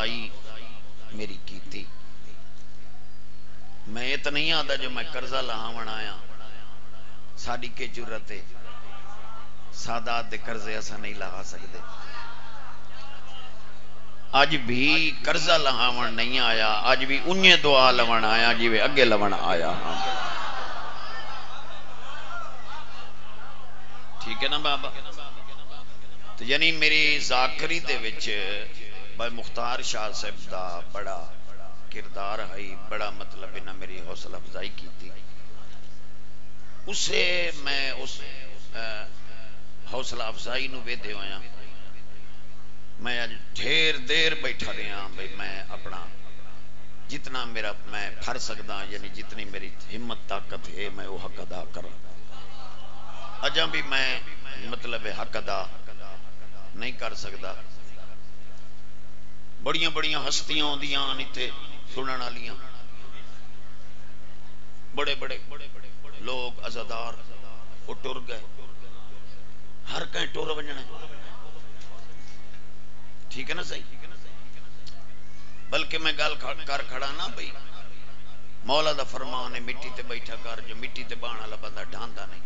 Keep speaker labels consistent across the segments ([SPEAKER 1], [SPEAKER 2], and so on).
[SPEAKER 1] افزائی میری کیتی. میں یہ تو نہیں آتا جو میں قرضہ لہاون آیا. ساڑی کے جرت ہے سادات دے قرضے ایسا نہیں لہا سکتے. آج بھی قرضہ لہاون نہیں آیا. آج بھی انہیں دعا لون آیا جی وہ اگے لون آیا. ٹھیک ہے نا بابا. تو یعنی میری ذاکری دے وچ بھائی مختار شاہ صاحب دا بڑا کردار ہے. بڑا مطلب انہاں میری حوصلہ افزائی کی تھی. اسے میں اس حوصلہ افزائی نو ویدے ہویا. میں آج ڈھیر دیر بیٹھا رہا بھئی میں اپنا جتنا میرا میں پھر سکتا یعنی جتنی میری ہمت طاقت ہے میں وہ حق ادا کروں. اجاں بھی میں مطلب حق ادا نہیں کر سکتا. بڑیاں بڑیاں ہستیاں ہوندیاں نیتے سنن والیاں. بڑے بڑے لوگ عزادار وہ ٹر گئے. ہر کہیں ٹور ونجنا. ٹھیک ہے نا صحیح. بلکہ میں گل کر کھڑا نا بھئی مولا دا فرمان ہے مٹی تے بیٹھا کر. جو مٹی تے بان والا بندہ ڈھاندا نہیں.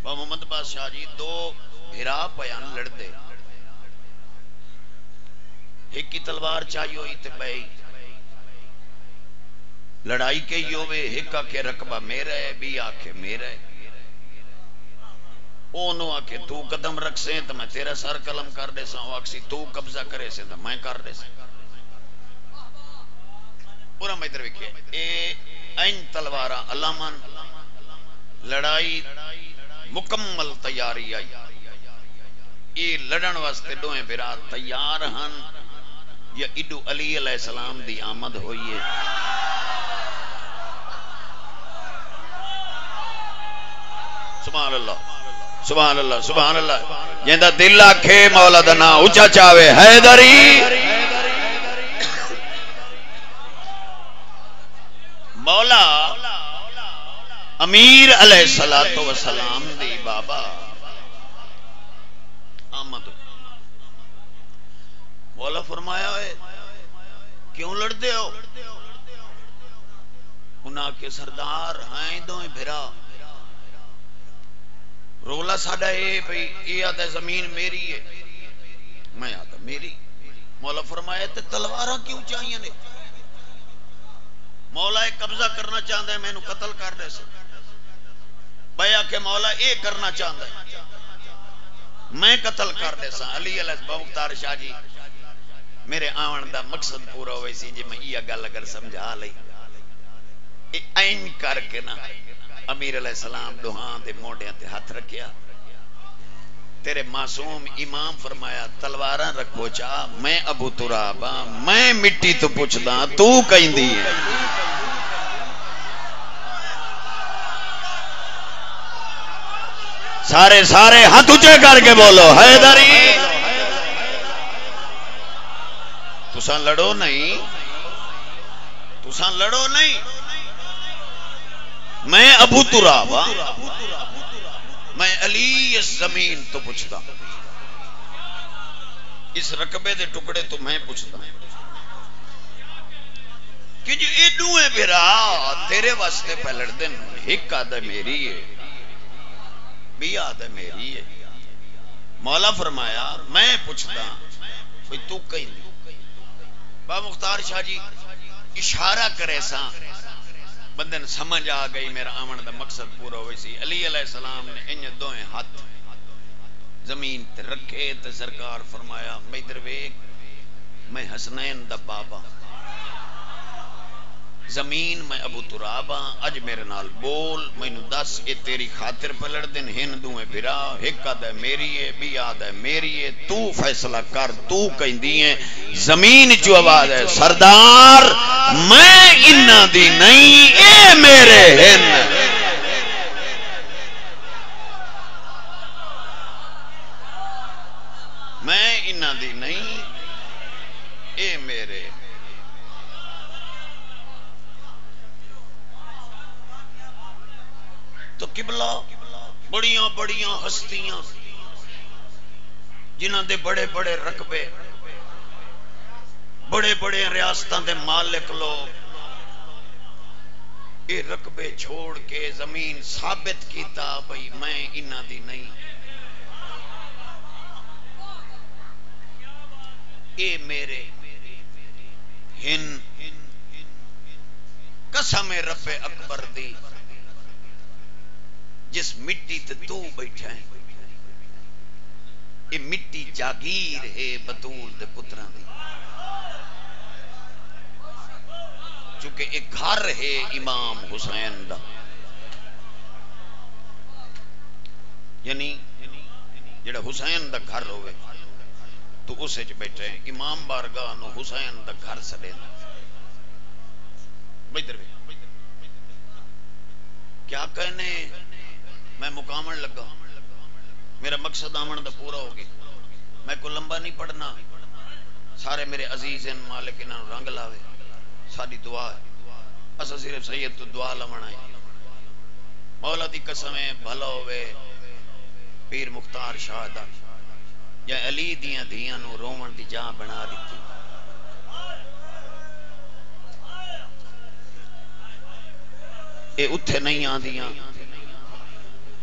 [SPEAKER 1] با محمد بادشاہ جی دو بھرا پیان لڑ دے. ایک کی تلوار چاہیے ہوئی تے بھائی لڑائی کے ہوئے. ایک آکے رقبہ میرا ہے بھی آکے میرا ہے. اونوں آکے تو قدم رکھ سے تو میں تیرا سر قلم کر دے سا. آکسی تو قبضہ کرے سے تو میں کر دے سا. پورا میں ادھر وکھے این تلوارا علامن لڑائی مکمل تیاری آئی. یہ لڑن واسطے دوئیں بھرا تیار ہن یا ایڈو علی علیہ السلام دی آمد ہوئی ہے. سبحان اللہ سبحان اللہ سبحان اللہ. جیندہ دل آکھے مولا دا نام اونچا چاوے حیدری. مولا امیر علیہ السلام دی بابا آمد. مولا فرمایا ہے کیوں لڑتے ہو؟ انہاں کے سردار ہیں دوئیں بھرا. رولا ساڑھا ہے بھئی یہ آدھا زمین میری ہے میں آدھا میری. مولا فرمایا تے تلوارہ کیوں چاہیے نے؟ مولا ایک قبضہ کرنا چاہتا ہے میں انہوں قتل کر دے سے. بھیا کہ مولا اے کرنا چاہتا ہے میں قتل کر دے سا. علی علیہ مختار شاہ جی میرے آون دا مقصد پورا ہوئی سی جی میں یہ گل اگر سمجھا لئی. این کر کے نا امیر علیہ السلام دوہاں دے موڑیاں تے ہاتھ رکھیا. تیرے معصوم امام فرمایا تلواراں رکھو چاہ میں ابو ترابا میں مٹی تو پوچھدا تو کہیں دی ہے. سارے سارے ہاتھ اونچے کر کے بولو حیدری. تساں لڑو نہیں تساں لڑو نہیں. میں ابو ترابا میں علی اس زمین تو پوچھتا. اس رقبے دے ٹکڑے تو میں پوچھتا کہ جو ایڈو ہے بھرا تیرے واسطے پہ لڑ دن. ایک آدھا میری ہے بھی آدھا میری ہے. مولا فرمایا میں پوچھتا بھئی تو کہیں نہیں. با مختار شاہ جی اشارہ کرے سا بندن سمجھ آ گئی میرا آمن دا مقصد پورا ہوئی سی. علی علیہ السلام نے انہیں دوئیں ہاتھ زمین تے رکھے تے سرکار فرمایا میں ادھر ویک میں حسنین دا بابا زمین میں ابو ترابا. اج میرے نال بول میں نو دس اے تیری خاطر پلڑ دن ہندویں بھرا. ایک آدھا میری ہے بھی آدھا میری ہے. تو فیصلہ کر تو کہیں دیئے. زمین جو آواز ہے سردار میں انہ دی نہیں اے میرے ہن. میں انہ دی نہیں اے میرے. تو قبلہ بڑیاں بڑیاں ہستیاں جنہاں دے بڑے بڑے رقبے بڑے بڑے ریاستوں دے مالک لوگ یہ رقبے چھوڑ کے زمین ثابت کیتا بھئی میں انہاں دی نہیں، اے میرے ہن قسم رب اکبر دی جس مٹی تے تو بیٹھا ہے یہ مٹی جاگیر ہے بطول دے پتراں دی، چونکہ ایک گھر ہے امام حسین دا، یعنی جڑا حسین دا گھر ہوئے تو اسے چ بیٹھے ہیں امام بارگاہ نو حسین دا گھر سڑے بیدر کیا کہنے میں مقامن لگا، میرا مقصد آمن دا پورا ہو گیا، میں کو لمبا نہیں پڑھنا، سارے میرے عزیز ہیں مالک انہاں رنگ لاوے، ساری دعا ہے، اسا صرف سید تو دعا لمنا ہے، مولا دی قسمیں بھلا ہوئے پیر مختار شاہ دا یا علی دیاں دھیاں نو رومن دی جان بنا دیتی، اے اتھے نہیں آندیاں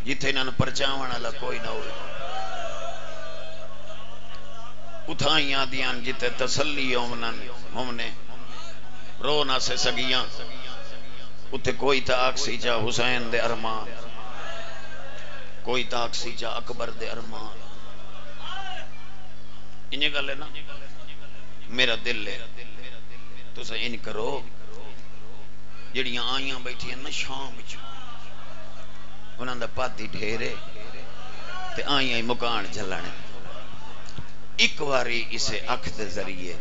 [SPEAKER 1] جتھے انہاں پرچاون والا کوئی نہ ہوئے، اتھائیں آندیاں جتھے تسلی ہم نے رو نہ سے سگیاں، اتھے کوئی تاک سی چا حسین دے ارمان، کوئی تاک سی چا اکبر دے ارمان، انہیں گل ہے نا میرا دل ہے تو سے ان کرو جڑیاں آئیاں بیٹھی ہیں نا شام بچ انہاں دا پاتی ڈھیرے تے آئیاں مکان جھلنے، ایک واری اسے اکھ دے ذریعے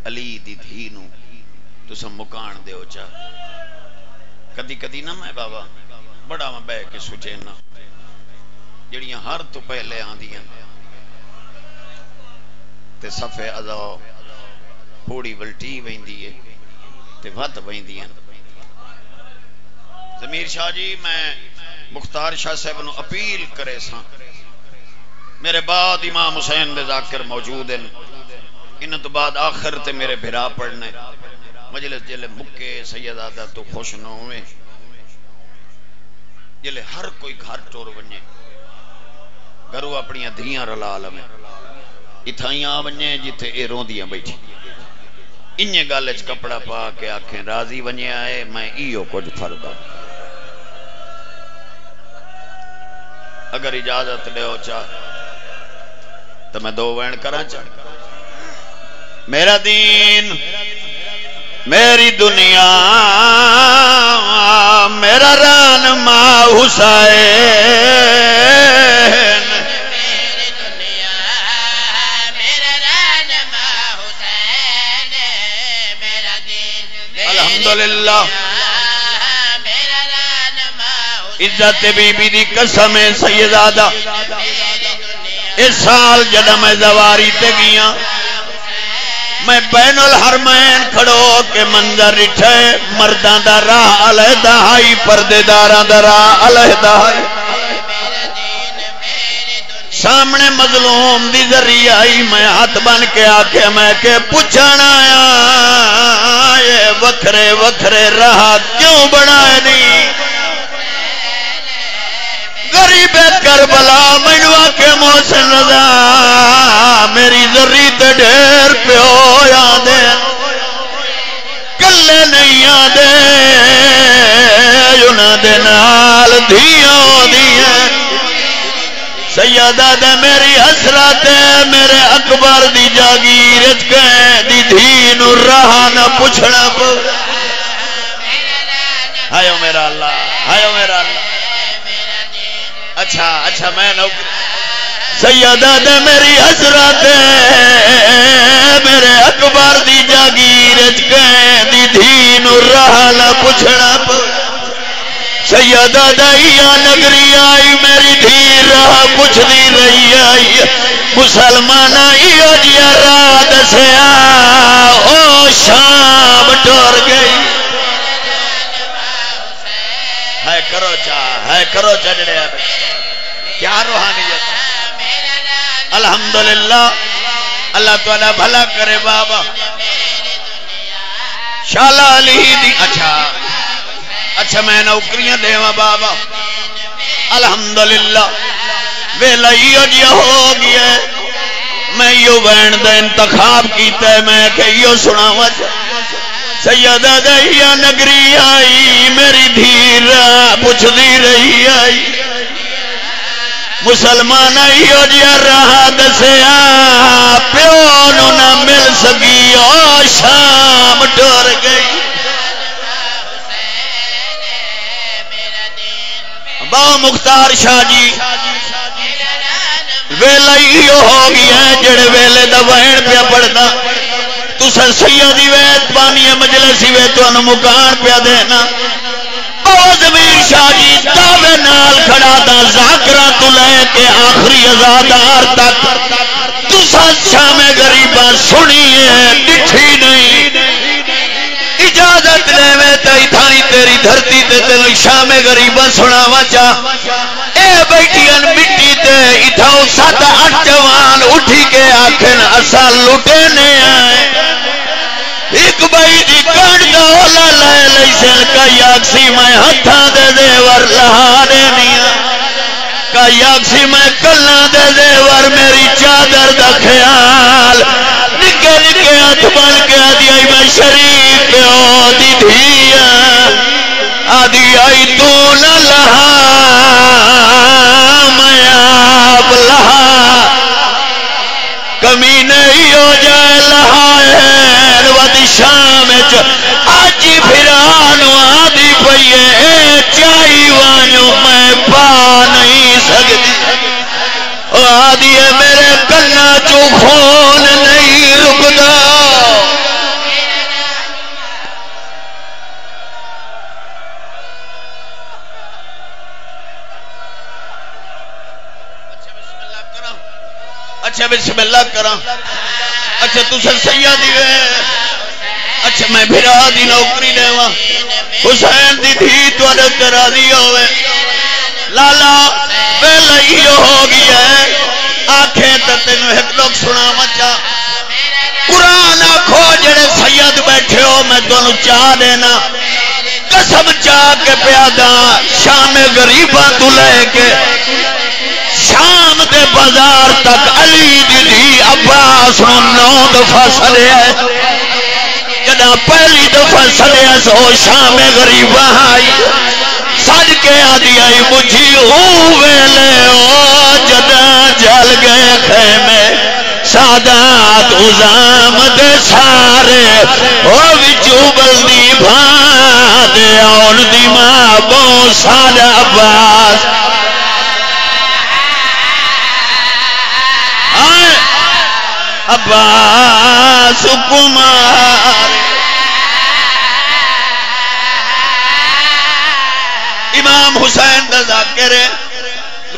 [SPEAKER 1] علی دی دھی نو تسا مکان دے ہو چاہ، کدی کدی نہ میں بابا بڑا میں بے کے سوچے نا جڑیاں ہر تو پہلے آندیاں تے صفے ازاؤ پوڑی ولٹی ویندی ہے تے وط ویندیاں، ضمیر شاہ جی میں مختار شاہ صاحب نو اپیل کرے ساں، میرے بعد امام حسین دے ذاکر موجود ہیں، انہاں تو بعد آخر تے میرے بھرا پڑھنے مجلس جلے مکے سید آدھا تو خوش نہ ہوئے، جلے ہر کوئی گھر ٹور بننے گھرو اپنی دھیاں رلا لمیں اتھائیاں بننے جتے اے روندیاں بیٹھی، انہیں گالج کپڑا پا کے آنکھیں راضی بننے آئے میں ایو کچھ فردا، اگر اجازت لے ہو چاہ تو میں دو وین کرا چاہ، میرا دین میری دنیا میرا رہنما حسین،
[SPEAKER 2] میری دنیا میرا رہنما حسین، میرا دین
[SPEAKER 1] الحمدللہ
[SPEAKER 2] میرا رہنما حسین،
[SPEAKER 1] عزت بی بی دی قسم سیدادہ اس سال جدہ میں زواری تے گیاں میں بین الحرمین کھڑو کے منظر اٹھے مردان دا راہ علیحدہ ہائی پردے داران دا راہ علیحدہ ہائی، سامنے مظلوم دی ذریعہ آئی میں ہاتھ بن کے آکے میں کہ پوچھانا آیا یہ وکھرے وکھرے راہ کیوں بنائے نہیں، غریب کربلا منوا کے محسن رضا میری ذری تے ڈھیر پیو یادے کلے نہیں آدے انہاں دے نال دھیاں دیاں، سیدہ دے میری حسرت میرے اکبر دی جاگیر کہیں دی دھی نو راہ نہ پوچھنا پو، ہائیو میرا اللہ ہائیو میرا اللہ، اچھا میں نوکر سیدہ دے میری حسرت میرے اکبر دی جاگیر کہیں دی دھی نو راہ نہ پوچھنا پو، سیدہ دائیا نگری آئی میری دھی راہ پوچھ دی رہی آئی، مسلمان ایو جیا راہ دسیا او شام ٹور گئی، ہے کرو چڑھڑے کیا روحانیت، الحمدللہ اللہ تعالیٰ بھلا کرے بابا شالا علی دی اچھا میں نوکریاں دیواں بابا الحمدللہ ویلا یہ ہو گیا میں یو بین دا انتخاب کیتا ہے میں کہ یو سناواں سیدہ دہیا نگری آئی میری دھیر پوچھ دی رہی آئی مسلمان آئیو جیا رہا دسیا پیو نو نہ مل سکی او شام ٹور گئی با مختار شاہ جی ویلا ایو ہو گیا جڑے ویلے دا وین پیا پڑھنا تسا سیدی وید بانی مجلسی وید تو انو مکان پیا دینا زمین شاہ جی دعوے نال کھڑا دا ذاکرہ تو لے کے آخری ازادار تک تسا شام غریبہ سنیے ڈٹھی نہیں اجازت لے میں تائی تھائی تیری دھرتی تے تیری شام غریبہ سناوا چاہ اے بیٹھیاں مٹی تے اتھاؤ 7-8 جوان اٹھی کے آکھن اسا لٹے نے آئے ایک بائی جی کانڈ دا اولا لائے لیسن کئی آکسی میں ہتھاں دے دیور لہانے نیا کئی آکسی میں کلنا دے دیور میری چادر دا خیال نکے نکے ہاتھ بن کے آدھی آئی میں شریف پیو دی دھیا آدھی آئی تو نہ لہا میں آپ لہا کمی نہیں ہو جائے لہائے شام آج پھرانو آدھی پئیے چاہی وانو میں پا نہیں سکتی آدھی ہے میرے کنا چو خون نہیں رکدا اچھا بسم اللہ کرا اچھا تو سر سیادی ہے اچھا میں بھرا دی نوکری لیوا حسین دی تھی تو عدد راضی ہوئے لالا پہلے ہی ہو گیا ہے آنکھیں تتنو ایک لوگ سنا مچا قرآن آنکھو جڑے سید بیٹھے ہو میں دونوں چاہ دینا قسم چاہ کے پیادا شام غریبہ تو لے کے شام دے بازار تک علی دی عباس 9 دفعہ سلے ہے جدا پہلی دفعہ سلے سو شام غریبہ آئی سج کے آدھی آئی مجھی ویلے او جدا جل گئے خیمے سادات عظام دے سارے او وچو بلدی بھان دے آن دی ماں بو سادہ عباس عباس کمار امام حسین دا ذاکر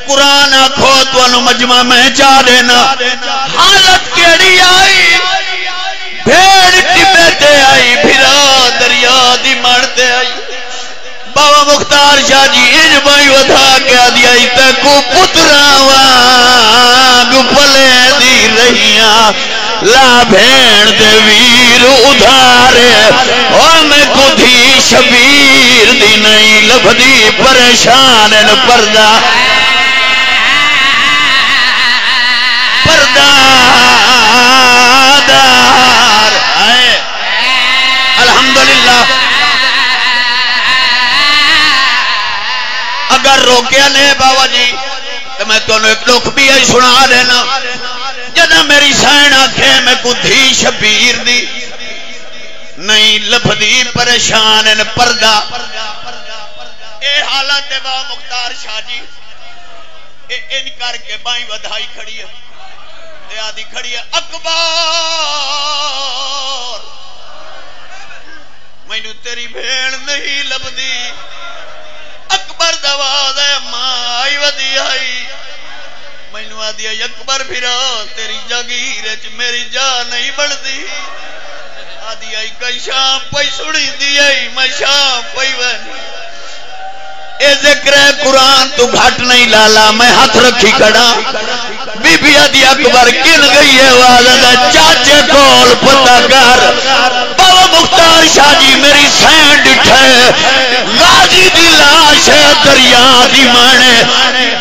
[SPEAKER 1] قرآن آکھو تو انو مجمع میں چاہ دینا حالت کیڑی آئی بھیڑ ٹپے تے آئی بھرا دریا دی مارتے آئی بابا مختار شاہ جی ان بائی ودا کیا دیا کو پتراوا گپلے دی رہیاں لا بھین دے ویر ادھارے او میں کو تھی شبیر دی نہیں لبدی پریشان ان پردہ دار آئے الحمدللہ اگر روکیا نہیں بابا جی تو میں تو ایک لوگ بھی ہے سنا دینا جنا میری سین آنکھیں میں کو تھی شبیر دی نہیں لبدی پریشان ان پردہ اے حالت با مختار شاہ جی ان کر کے بائیں ودھائی کھڑی ہے اے آدھی کھڑی ہے اکبر میں نو تیری بھیڑ نہیں لبدی اکبر دواز ہے ماں آئی ودی آئی میں نو آدھی ہے اکبر پھرا تیری جاگیر میری جان نہیں بڑھتی آدھی آئی کئی شام پئی سڑی دی آئی میں شام پئی بنی اے ذکر قرآن تو گھٹ نہیں لالا میں ہاتھ رکھی کھڑا بی بی دی اکبر کن گئی ہے والدہ چاچے کول پتہ کر بابا مختار شاہ جی میری سین ڈٹھے غازی دی لاش ہے دریا دی مانے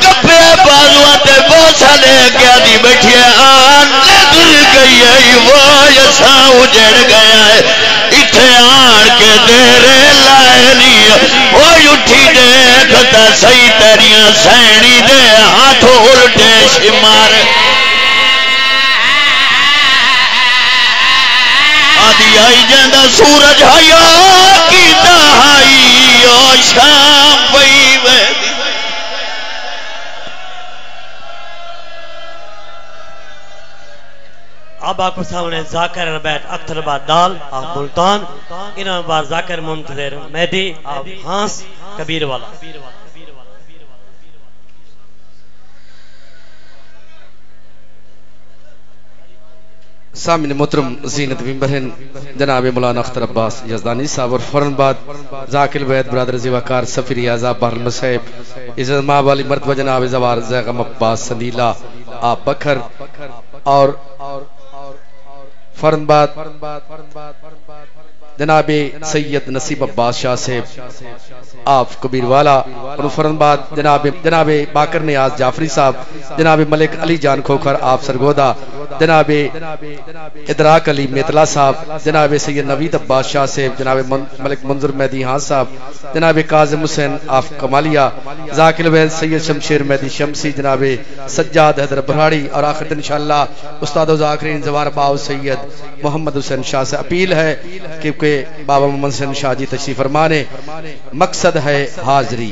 [SPEAKER 1] کپے بازوان تے بوسا لے گیا دی بیٹھی ہے آنے در گئی ہے وہ یسا اجڑ گیا ہے اتھے آن کے دیرے لائے نہیں وہ اٹھی دیکھتا صحیح تیریاں سینی دے ہاتھوں الٹے شمار آدھی آئی جندہ سورج ہائیو کی دہائی او شام پئی ویدی
[SPEAKER 3] اب آپ کو سامنے ذاکر ربیت اختر آباد دال آپ ملتان انہوں بار ذاکر منتظر مہدی آپ ہانس کبیر والا
[SPEAKER 4] سامن محترم زینت ممبرن جناب مولانا اختر عباس یزدانی صاحب اور فوراً بعد ذاکر بیت برادر زیوکار سفیر اعظم بحر المصیب عزت ماں والی مرتبہ جناب زوار زیغم عباس سندیلہ آپ بکھر اور فوراً بعد جناب سید نصیب عباس شاہ صاحب آپ کبیر والا اور فوراً بعد جناب باکر نیاز جعفری صاحب جناب ملک علی جان کھوکھر آپ سرگودا جناب ادراک علی میتلا صاحب جناب سید نوید عباس شاہ صاحب جناب ملک منظر مہدی ہاں صاحب جناب کاظم حسین آف کمالیہ ذاکر بیت سید شمشیر مہدی شمسی جناب سجاد حیدر بڑھاڑی اور آخر دن انشاءاللہ استاد و ذاکرین زوار باو سید محمد حسین شاہ سے اپیل ہے کہ بابا محمد حسین شاہ جی تشریف فرمانے مقصد ہے حاضری.